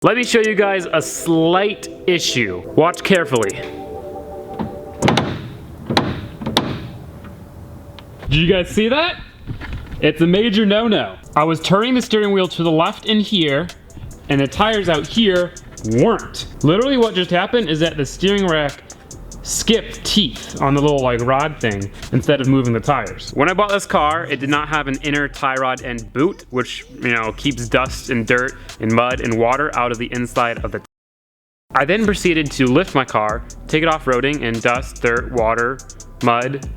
Let me show you guys a slight issue. Watch carefully. Did you guys see that? It's a major no-no. I was turning the steering wheel to the left in here, and the tires out here weren't. Literally what just happened is that the steering rack skipped teeth on the little like rod thing instead of moving the tires. When I bought this car, it did not have an inner tie rod and boot, which, you know, keeps dust and dirt and mud and water out of the inside of the I then proceeded to lift my car, take it off-roading in dust, dirt, water, mud,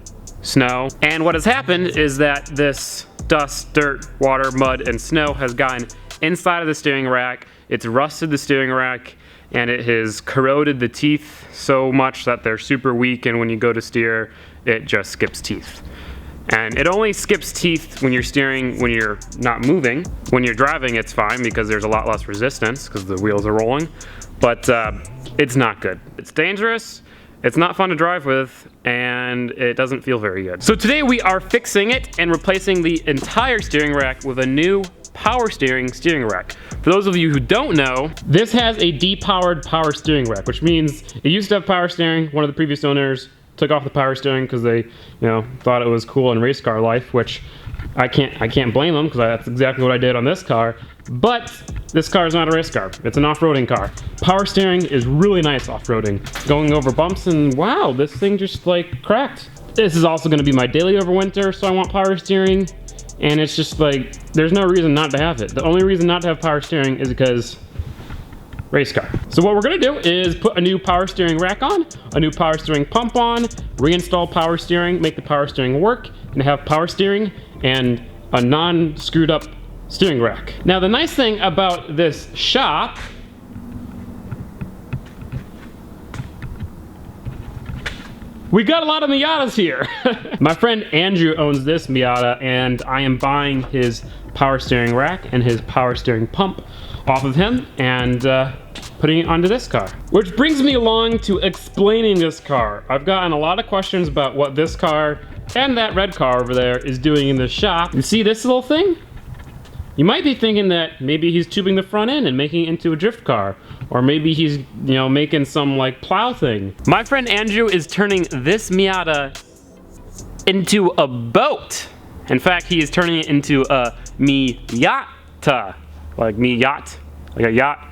snow. And what has happened is that this dust, dirt, water, mud, and snow has gotten inside of the steering rack. It's rusted the steering rack, and it has corroded the teeth so much that they're super weak, and when you go to steer, it just skips teeth. And it only skips teeth when you're steering, when you're not moving. When you're driving, it's fine because there's a lot less resistance because the wheels are rolling, but it's not good. It's dangerous, it's not fun to drive with, and it doesn't feel very good. So today we are fixing it and replacing the entire steering rack with a new power steering rack. For those of you who don't know, this has a depowered power steering rack, which means it used to have power steering. One of the previous owners took off the power steering because they, thought it was cool in race car life, which I can't blame them because that's exactly what I did on this car. But this car is not a race car. It's an off-roading car. Power steering is really nice off-roading. Going over bumps and wow, this thing just like cracked. This is also going to be my daily overwinter, so I want power steering. And it's just like, there's no reason not to have it. The only reason not to have power steering is because race car. So what we're gonna do is put a new power steering rack on, a new power steering pump on, reinstall power steering, make the power steering work, and have power steering and a non-screwed up steering rack. Now the nice thing about this shop we got a lot of Miatas here. My friend Andrew owns this Miata, and I am buying his power steering rack and his power steering pump off of him and putting it onto this car. Which brings me along to explaining this car. I've gotten a lot of questions about what this car and that red car over there is doing in the shop. You see this little thing? You might be thinking that maybe he's tubing the front end and making it into a drift car. Or maybe he's, making some like plow thing. My friend Andrew is turning this Miata into a boat. In fact, he is turning it into a Miata. Like me yacht, like a yacht.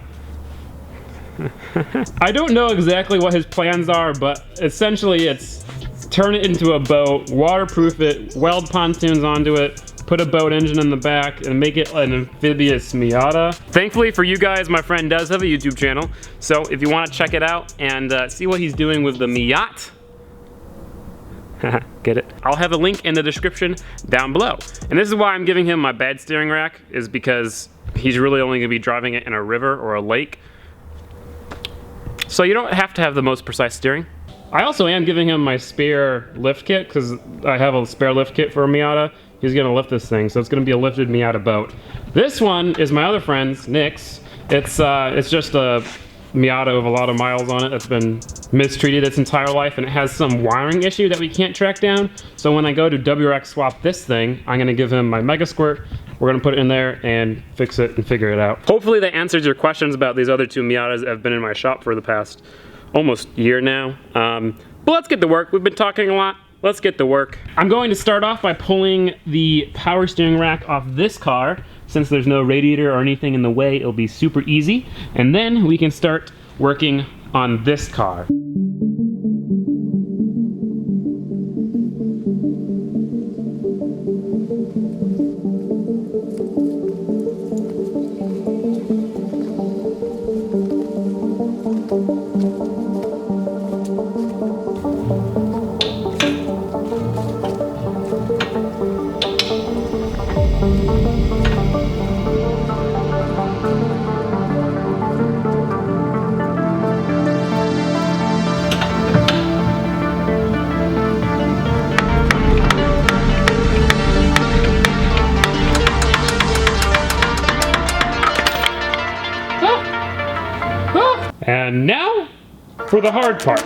I don't know exactly what his plans are, but essentially it's turn it into a boat, waterproof it, weld pontoons onto it, put a boat engine in the back, and make it an amphibious Miata. Thankfully for you guys, my friend does have a YouTube channel, so if you want to check it out and see what he's doing with the Miata, get it? I'll have a link in the description down below. And this is why I'm giving him my bad steering rack, is because he's really only gonna be driving it in a river or a lake. So you don't have to have the most precise steering. I also am giving him my spare lift kit because I have a spare lift kit for a Miata. He's gonna lift this thing, so it's gonna be a lifted Miata boat. This one is my other friend's, Nick's. It's just a Miata with a lot of miles on it that's been mistreated its entire life, and it has some wiring issue that we can't track down. So when I go to WRX swap this thing, I'm gonna give him my Mega Squirt. We're gonna put it in there and fix it and figure it out. Hopefully that answers your questions about these other two Miatas that have been in my shop for the past almost year now. But let's get to work. We've been talking a lot. Let's get to work. I'm going to start off by pulling the power steering rack off this car. Since there's no radiator or anything in the way, it'll be super easy. And then we can start working on this car. And now for the hard part.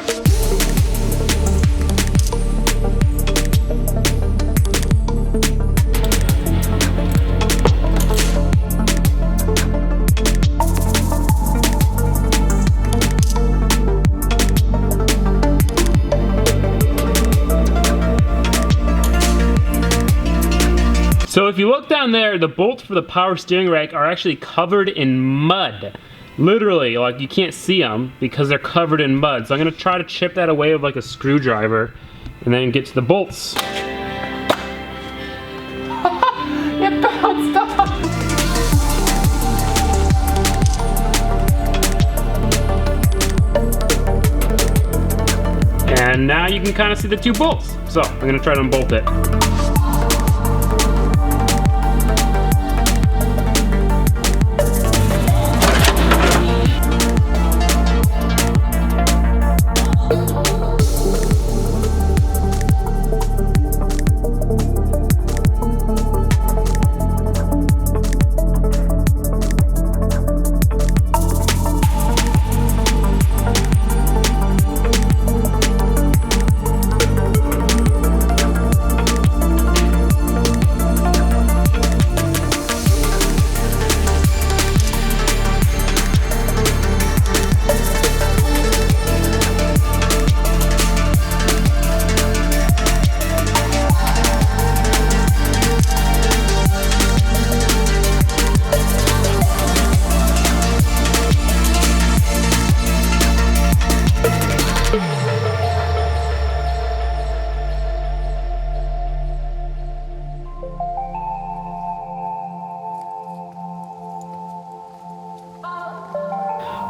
if you look down there, the bolts for the power steering rack are actually covered in mud. Literally, like you can't see them because they're covered in mud. So I'm gonna try to chip that away with like a screwdriver and then get to the bolts. It bounced off! And now you can kind of see the two bolts. So I'm gonna try to unbolt it.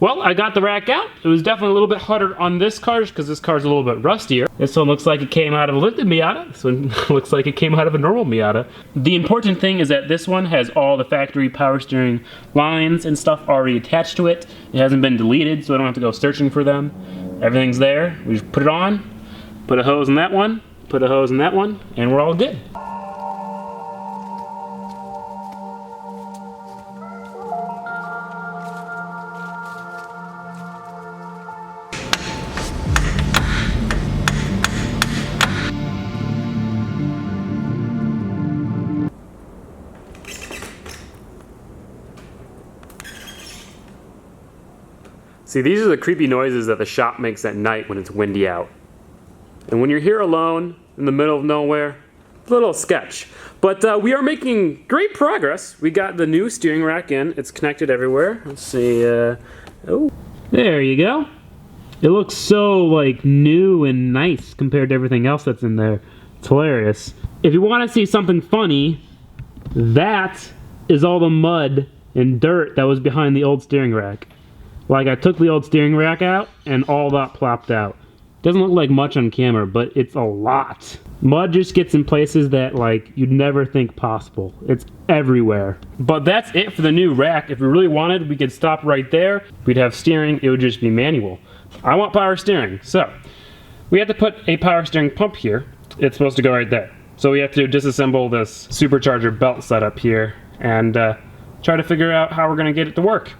Well, I got the rack out. It was definitely a little bit harder on this car just because this car's a little bit rustier. This one looks like it came out of a lifted Miata. This one looks like it came out of a normal Miata. The important thing is that this one has all the factory power steering lines and stuff already attached to it. It hasn't been deleted, so I don't have to go searching for them. Everything's there. We just put it on, put a hose in that one, put a hose in that one, and we're all good. See, these are the creepy noises that the shop makes at night when it's windy out. And when you're here alone, in the middle of nowhere, a little sketch. But we are making great progress. We got the new steering rack in. It's connected everywhere. Let's see, oh. There you go. It looks so, like, new and nice compared to everything else that's in there. It's hilarious. If you want to see something funny, that is all the mud and dirt that was behind the old steering rack. Like, I took the old steering rack out and all that plopped out. Doesn't look like much on camera, but it's a lot. Mud just gets in places that, like, you'd never think possible. It's everywhere. But that's it for the new rack. If we really wanted, we could stop right there. We'd have steering, it would just be manual. I want power steering, so we have to put a power steering pump here. It's supposed to go right there. So we have to disassemble this supercharger belt setup here and try to figure out how we're gonna get it to work.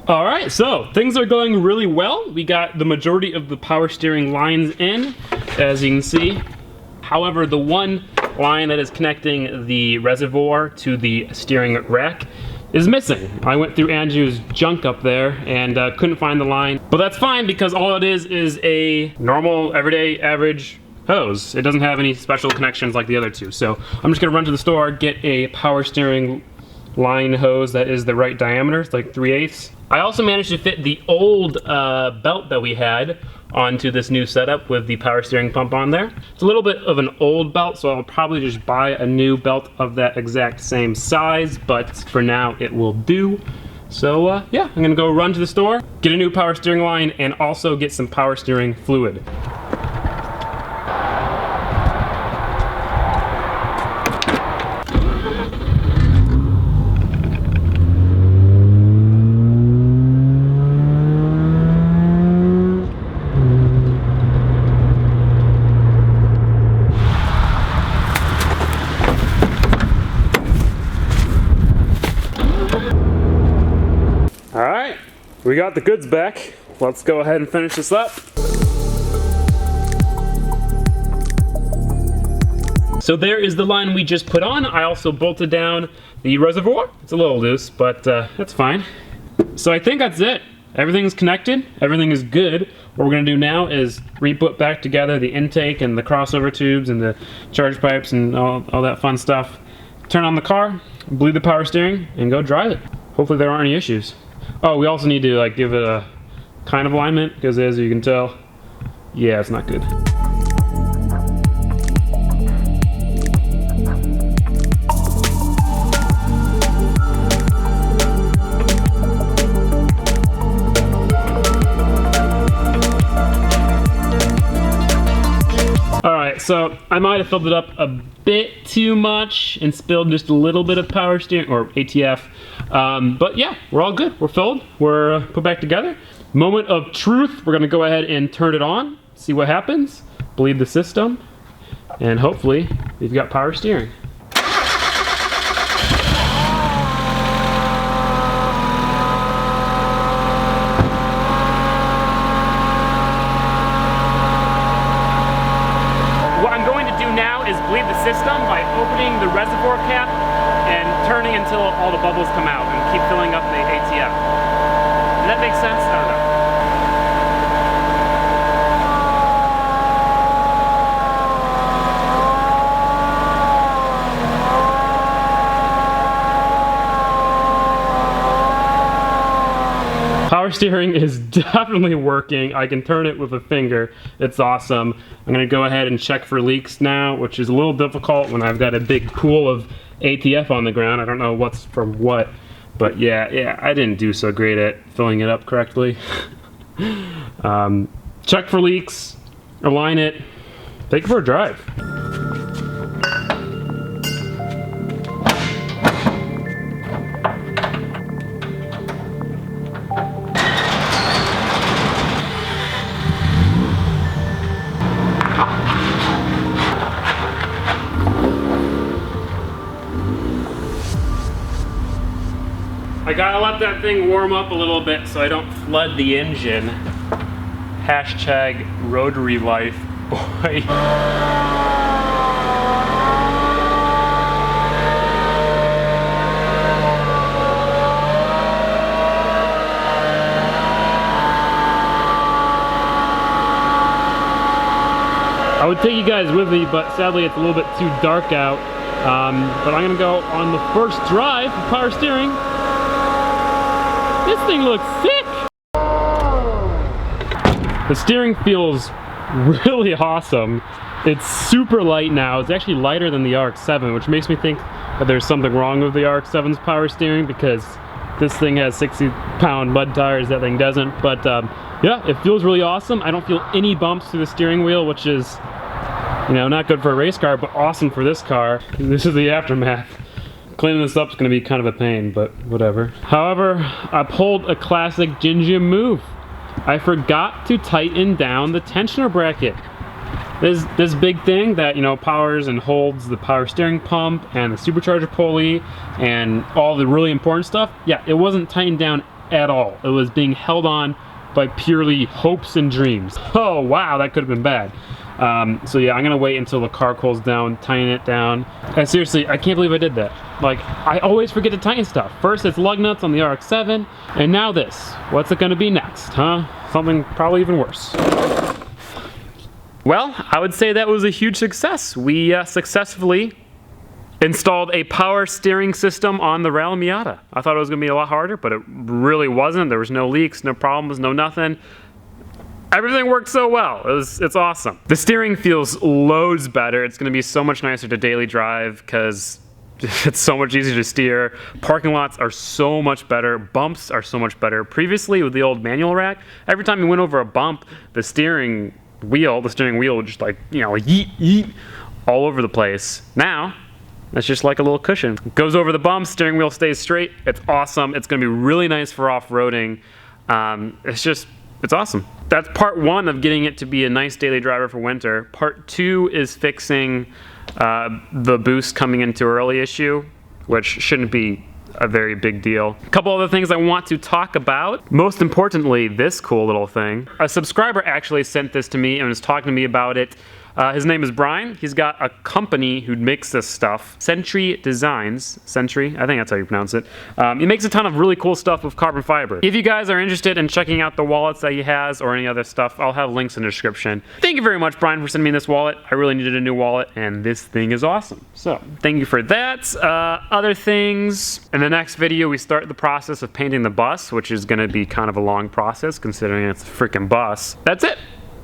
Alright, so things are going really well. We got the majority of the power steering lines in, as you can see. However, the one line that is connecting the reservoir to the steering rack is missing. I went through Andrew's junk up there and couldn't find the line. But that's fine because all it is a normal, everyday, average hose. It doesn't have any special connections like the other two. So I'm just gonna run to the store, get a power steering line hose that is the right diameter. It's like 3/8. I also managed to fit the old belt that we had onto this new setup with the power steering pump on there. It's a little bit of an old belt, so I'll probably just buy a new belt of that exact same size, but for now it will do. So yeah, I'm gonna go run to the store, get a new power steering line, and also get some power steering fluid. Alright, we got the goods back. Let's go ahead and finish this up. So there is the line we just put on. I also bolted down the reservoir. It's a little loose, but that's fine. So I think that's it. Everything's connected, everything is good. What we're gonna do now is re-put back together the intake and the crossover tubes and the charge pipes and all that fun stuff. Turn on the car, bleed the power steering, and go drive it. Hopefully there aren't any issues. Oh, we also need to like give it a kind of alignment, because as you can tell, yeah, it's not good. Alright, so I might have filled it up a bit too much and spilled just a little bit of power steering, or ATF. But yeah, we're all good. We're filled. We're put back together. Moment of truth. We're gonna go ahead and turn it on, see what happens, bleed the system, and hopefully we've got power steering. What I'm going to do now is bleed the system by opening the reservoir cap and turning until all the bubbles come out and keep filling up the ATF. Does that make sense? I don't know. Power steering is definitely working. I can turn it with a finger. It's awesome. I'm gonna go ahead and check for leaks now, which is a little difficult when I've got a big pool of ATF on the ground. I don't know what's from what, but yeah, I didn't do so great at filling it up correctly. Check for leaks, align it, take it for a drive. I gotta let that thing warm up a little bit so I don't flood the engine. Hashtag rotary life, boy. I would take you guys with me, but sadly it's a little bit too dark out. But I'm gonna go on the first drive with power steering. This thing looks sick! The steering feels really awesome. It's super light now. It's actually lighter than the RX-7, which makes me think that there's something wrong with the RX-7's power steering, because this thing has 60-pound mud tires, that thing doesn't. But yeah, it feels really awesome. I don't feel any bumps through the steering wheel, which is, you know, not good for a race car, but awesome for this car. This is the aftermath. Cleaning this up is going to be kind of a pain, but whatever. However, I pulled a classic Gingium move. I forgot to tighten down the tensioner bracket. This big thing that, you know, powers and holds the power steering pump and the supercharger pulley and all the really important stuff. Yeah, it wasn't tightened down at all. It was being held on by purely hopes and dreams. Oh wow, that could have been bad. So yeah, I'm gonna wait until the car cools down, tighten it down. And seriously, I can't believe I did that. Like, I always forget to tighten stuff. First it's lug nuts on the RX-7, and now this. What's it gonna be next, huh? Something probably even worse. Well, I would say that was a huge success. We successfully Installed a power steering system on the Rally Miata. I thought it was gonna be a lot harder, but it really wasn't. There was no leaks, no problems, no nothing. Everything worked so well. It's awesome. The steering feels loads better. It's gonna be so much nicer to daily drive because it's so much easier to steer. Parking lots are so much better. Bumps are so much better. Previously with the old manual rack, every time you went over a bump, the steering wheel would just like, you know, like yeet, yeet, all over the place. Now, it's just like a little cushion. Goes over the bumps, steering wheel stays straight. It's awesome. It's gonna be really nice for off-roading. It's awesome. That's part one of getting it to be a nice daily driver for winter. Part two is fixing the boost coming in too early issue, which shouldn't be a very big deal. A couple other things I want to talk about. Most importantly, this cool little thing. A subscriber actually sent this to me and was talking to me about it. His name is Brian. He's got a company who makes this stuff. Sentry Designs. Sentry? I think that's how you pronounce it. He makes a ton of really cool stuff with carbon fiber. If you guys are interested in checking out the wallets that he has or any other stuff, I'll have links in the description. Thank you very much, Brian, for sending me this wallet. I really needed a new wallet, and this thing is awesome. So, thank you for that. Other things. In the next video, we start the process of painting the bus, which is going to be kind of a long process, considering it's a freaking bus. That's it.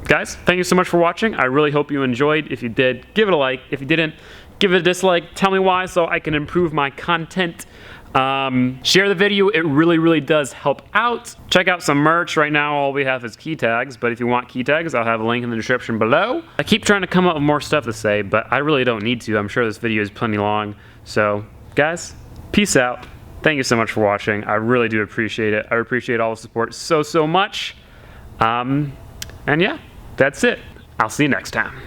Guys, thank you so much for watching. I really hope you enjoyed. If you did, give it a like. If you didn't, give it a dislike. Tell me why so I can improve my content. Share the video. It really, really does help out. Check out some merch. Right now, all we have is key tags, but if you want key tags, I'll have a link in the description below. I keep trying to come up with more stuff to say, but I really don't need to. I'm sure this video is plenty long. So, guys, peace out. Thank you so much for watching. I really do appreciate it. I appreciate all the support so, so much. And yeah. That's it. I'll see you next time.